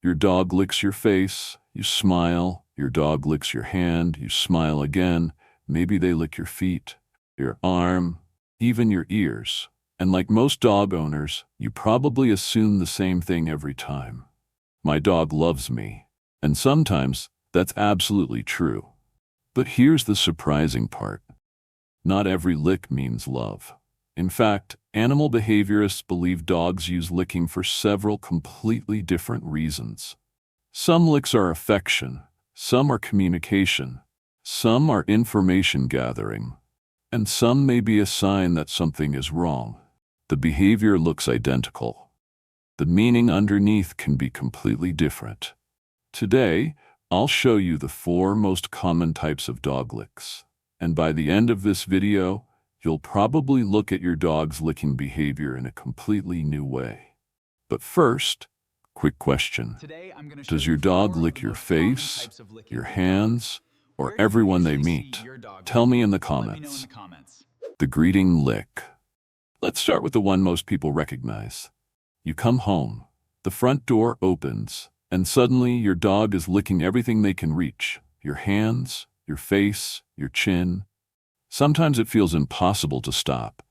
Your dog licks your face, you smile. Your dog licks your hand, you smile again. Maybe they lick your feet, your arm, even your ears. And like most dog owners, you probably assume the same thing every time. My dog loves me. And sometimes that's absolutely true. But here's the surprising part. Not every lick means love. In fact, animal behaviorists believe dogs use licking for several completely different reasons. Some licks are affection, some are communication, some are information gathering, and some may be a sign that something is wrong. The behavior looks identical. The meaning underneath can be completely different. Today, I'll show you the 4 most common types of dog licks. And by the end of this video, you'll probably look at your dog's licking behavior in a completely new way. But first, quick question. Does your dog lick your face, your hands, or everyone they meet? Tell me in the comments. The greeting lick. Let's start with the one most people recognize. You come home, the front door opens, and suddenly your dog is licking everything they can reach. Your hands, your face, your chin. Sometimes it feels impossible to stop.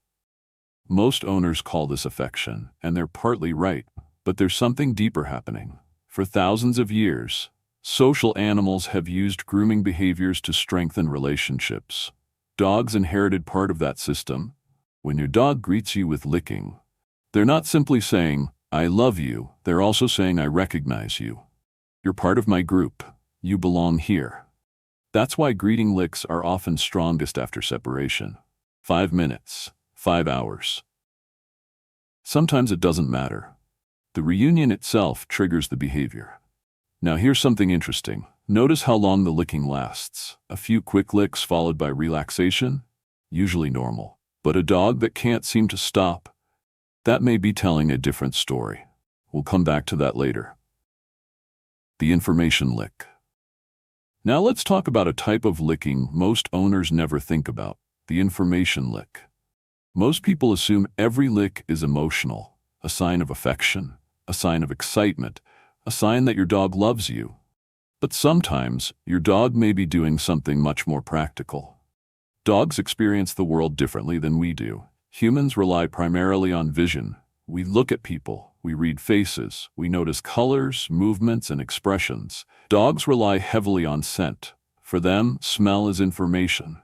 Most owners call this affection, and they're partly right, but there's something deeper happening. For thousands of years, social animals have used grooming behaviors to strengthen relationships. Dogs inherited part of that system. When your dog greets you with licking, they're not simply saying, "I love you," they're also saying, "I recognize you. You're part of my group. You belong here." That's why greeting licks are often strongest after separation. 5 minutes, 5 hours. Sometimes it doesn't matter. The reunion itself triggers the behavior. Now here's something interesting. Notice how long the licking lasts. A few quick licks followed by relaxation? Usually normal. But a dog that can't seem to stop, that may be telling a different story. We'll come back to that later. The information lick. Now let's talk about a type of licking most owners never think about, the information lick. Most people assume every lick is emotional, a sign of affection, a sign of excitement, a sign that your dog loves you. But sometimes, your dog may be doing something much more practical. Dogs experience the world differently than we do. Humans rely primarily on vision. We look at people, we read faces, we notice colors, movements, and expressions. Dogs rely heavily on scent. For them, smell is information.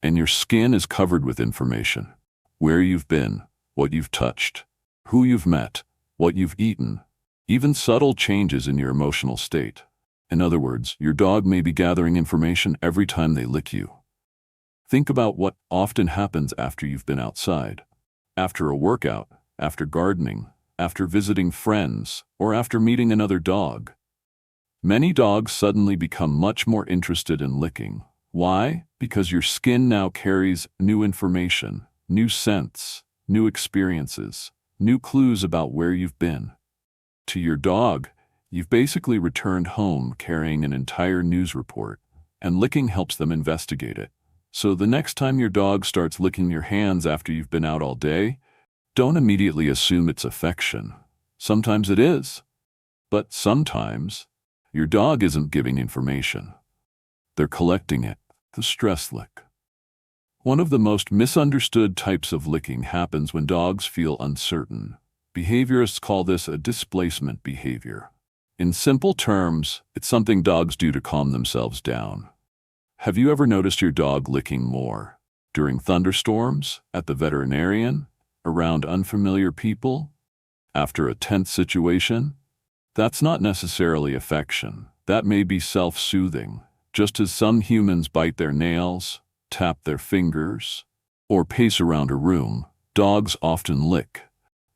And your skin is covered with information. Where you've been, what you've touched, who you've met, what you've eaten, even subtle changes in your emotional state. In other words, your dog may be gathering information every time they lick you. Think about what often happens after you've been outside. After a workout, after gardening, after visiting friends, or after meeting another dog. Many dogs suddenly become much more interested in licking. Why? Because your skin now carries new information, new scents, new experiences, new clues about where you've been. To your dog, you've basically returned home carrying an entire news report, and licking helps them investigate it. So the next time your dog starts licking your hands after you've been out all day, don't immediately assume it's affection. Sometimes it is. But sometimes, your dog isn't giving information. They're collecting it, the stress lick. One of the most misunderstood types of licking happens when dogs feel uncertain. Behaviorists call this a displacement behavior. In simple terms, it's something dogs do to calm themselves down. Have you ever noticed your dog licking more? During thunderstorms? At the veterinarian? Around unfamiliar people? After a tense situation? That's not necessarily affection. That may be self-soothing. Just as some humans bite their nails, tap their fingers, or pace around a room, dogs often lick.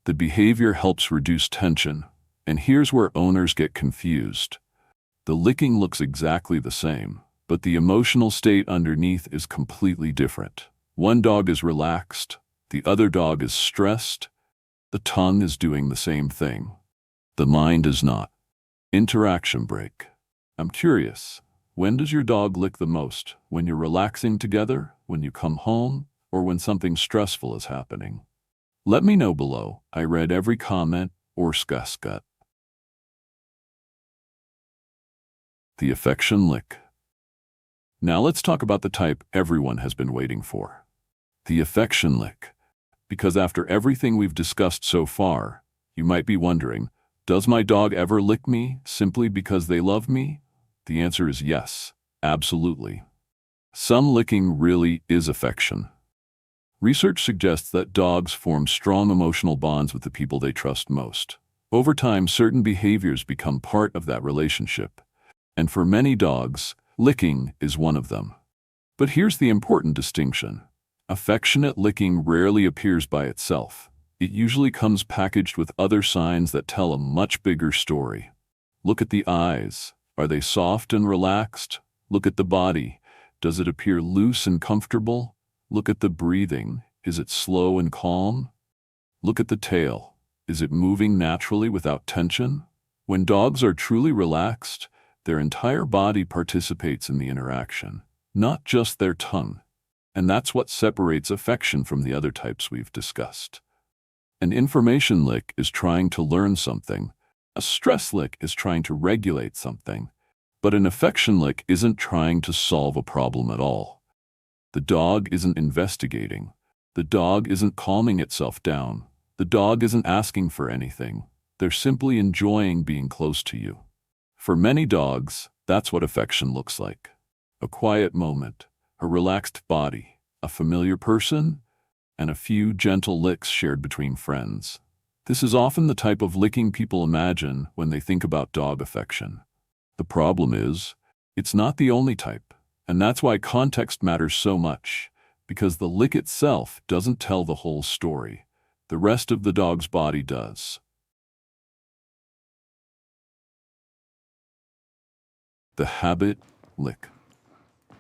The behavior helps reduce tension. And here's where owners get confused. The licking looks exactly the same, but the emotional state underneath is completely different. One dog is relaxed, the other dog is stressed, the tongue is doing the same thing. The mind is not. Interaction break. I'm curious, when does your dog lick the most? When you're relaxing together, when you come home, or when something stressful is happening? Let me know below. I read every comment or scuss gut. the affection lick. Now let's talk about the type everyone has been waiting for. The affection lick. Because after everything we've discussed so far, you might be wondering, does my dog ever lick me simply because they love me? The answer is yes, absolutely. Some licking really is affection. Research suggests that dogs form strong emotional bonds with the people they trust most. Over time, certain behaviors become part of that relationship. And for many dogs, licking is one of them. But here's the important distinction. Affectionate licking rarely appears by itself. It usually comes packaged with other signs that tell a much bigger story. Look at the eyes. Are they soft and relaxed? Look at the body. Does it appear loose and comfortable? Look at the breathing. Is it slow and calm? Look at the tail. Is it moving naturally without tension? When dogs are truly relaxed, their entire body participates in the interaction, not just their tongue. And that's what separates affection from the other types we've discussed. An information lick is trying to learn something. A stress lick is trying to regulate something. But an affection lick isn't trying to solve a problem at all. The dog isn't investigating. The dog isn't calming itself down. The dog isn't asking for anything. They're simply enjoying being close to you. For many dogs, that's what affection looks like. A quiet moment, a relaxed body, a familiar person, and a few gentle licks shared between friends. This is often the type of licking people imagine when they think about dog affection. The problem is, it's not the only type, and that's why context matters so much, because the lick itself doesn't tell the whole story. The rest of the dog's body does. The habit lick.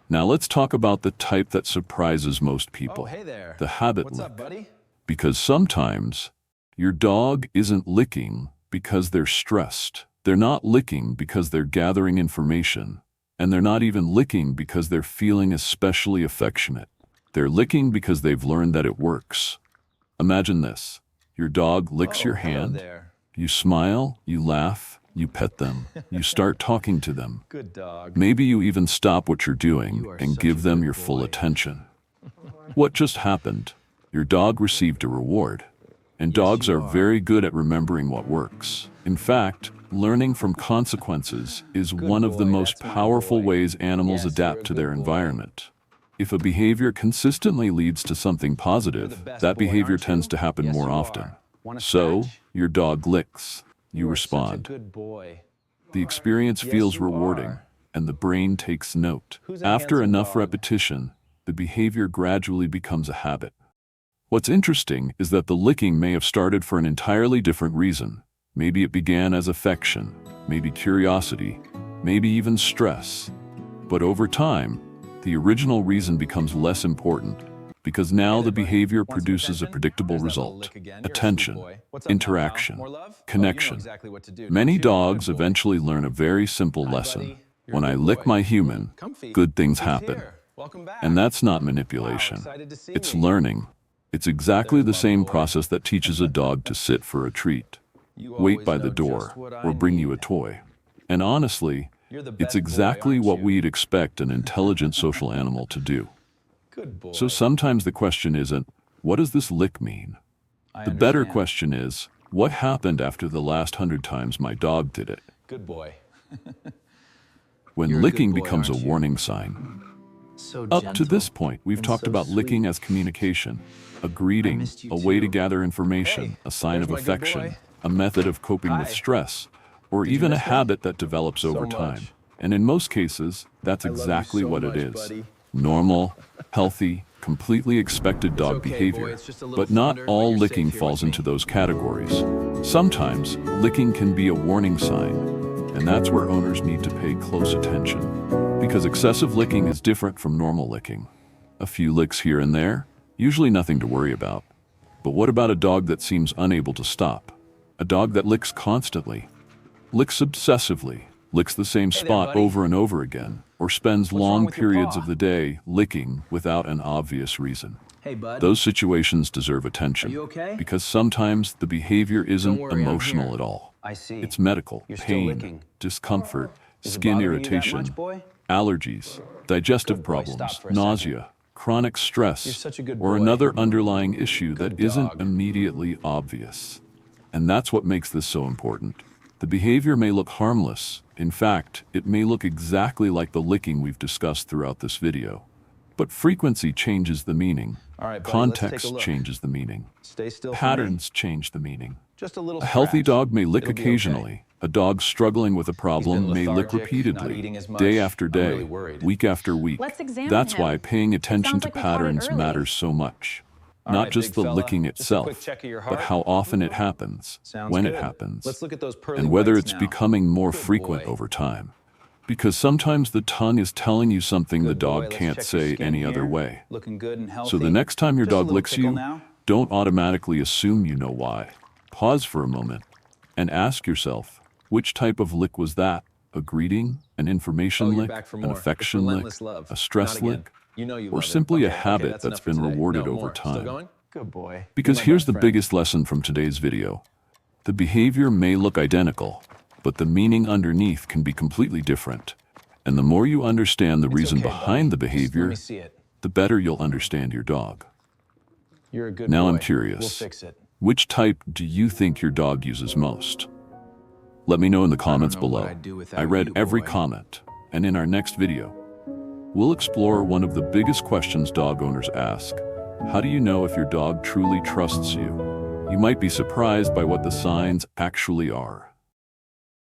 Now let's talk about the type that surprises most people. Oh, hey there. The habit What's lick. up, buddy? Because sometimes your dog isn't licking because they're stressed. They're not licking because they're gathering information. And they're not even licking because they're feeling especially affectionate. They're licking because they've learned that it works. Imagine this. Your dog licks your hand. There. You smile, you laugh, you pet them, you start talking to them. Good dog. Maybe you even stop what you're doing You are and such give a them good your full boy. attention. What just happened? Your dog received a reward. And dogs you are are. very good at remembering what works. In fact, learning from consequences is one of the boy, most that's my powerful boy. ways animals Yes, you're adapt a to good their boy. environment. If a behavior consistently leads to something positive, best that boy, behavior aren't tends you? to happen Yes, more you often. are. Want a So, scratch? your dog licks. You are such a respond. good boy. The experience Yes, feels you rewarding, are. and the brain takes note. Who's a After handsome enough dog? repetition, the behavior gradually becomes a habit. What's interesting is that the licking may have started for an entirely different reason. Maybe it began as affection, maybe curiosity, maybe even stress. But over time, the original reason becomes less important, because now Hey the there, buddy. behavior Want some produces a attention? predictable There's that little result. lick again. You're a sweet Attention, boy. What's up now, pal? interaction, More love? Oh, you know connection. exactly what to do, Many don't you? dogs Good boy. eventually learn a very simple Hi, lesson. buddy. You're a When I good lick boy. my human, Comfy. good things Who's happen. here? Welcome back. And that's not Wow, manipulation. excited to see It's me. learning. It's exactly There's the my same boy. process that teaches a dog to sit for a treat, You wait always by the know door, just what I or bring you a need. toy. And honestly, You're the it's best boy, exactly aren't what you? we'd expect an intelligent social animal to do. Good boy. So sometimes the question isn't, what does this lick mean? I The better understand. question is, what happened after the last 100 times my dog did it? Good boy. When You're a good licking boy, becomes a aren't you? warning sign. So Up to this point, we've and talked so about licking sweet. as communication, a greeting, missed you a way to too. gather information, Hey, a sign there's of my good affection, boy. a method of coping with Hi. stress, or Did you even a miss me? habit that develops So over much. time. And in most cases, that's I love you exactly so what much, it is. buddy. Normal, healthy, completely expected dog okay, behavior. boy, it's just a little But not thunder, but all you're licking safe here falls with into me. those categories. Sometimes, licking can be a warning sign, and that's where owners need to pay close attention. Because excessive licking is different from normal licking. A few licks here and there, usually nothing to worry about. But what about a dog that seems unable to stop? A dog that licks constantly, licks obsessively, licks the same Hey there, spot buddy. over and over again, or spends What's wrong long with your periods paw? of the day licking without an obvious reason. Hey, bud. Those situations deserve attention. Are you okay? Because sometimes the behavior isn't worry, I'm emotional here. at all. I see. It's medical, You're still pain, licking. discomfort, Is it skin bothering you that irritation, much, boy? allergies, digestive Good boy, stop problems, for a second. nausea, chronic You're stress, such a good or boy. another underlying issue that Good isn't dog. immediately obvious. And that's what makes this so important. The behavior may look harmless. In fact, it may look exactly like the licking we've discussed throughout this video. But frequency changes the meaning. All right, buddy, let's take a Context look. changes the meaning. Stay still for me. Patterns change the meaning. Just a little A healthy scratch. dog may lick It'll be occasionally. okay. A dog struggling with a problem may lick lethargic, not repeatedly, eating as much. day after I'm day, really worried. week after week. Let's examine That's him. why paying attention sounds to like we caught it patterns early. matters so much. All Not right, just big the fella. licking Just a itself, quick check of your but heart. how often it happens, Sounds when good. it happens, Let's look at those pearly and whether whites it's now. becoming more Good frequent boy. over time. Because sometimes the tongue is telling you something the Good boy. dog Let's can't check your say skin any other here. way. Looking good and healthy. So the next time your Just a dog little licks tickle you, now. don't automatically assume you know why. Pause for a moment and ask yourself, which type of lick was that? A greeting, an information Oh, you're lick, back for an more. It's affection lick, relentless love. a stress Not again. lick, You know you or love it. simply a Okay, habit that's that's enough for been today. rewarded No over more. Still time? going? Good boy. Because You're my here's best the friend. biggest lesson from today's video. The behavior may look identical, but the meaning underneath can be completely different. And the more you understand the It's reason okay, behind the buddy. Just let behavior, me see it. the better you'll understand your dog. You're a good Now boy. I'm curious. We'll fix it. Which type do you think your dog uses most? Let me know in the comments know what below. I'd do without I read you, every boy. comment, and in our next video, we'll explore one of the biggest questions dog owners ask. How do you know if your dog truly trusts you? You might be surprised by what the signs actually are.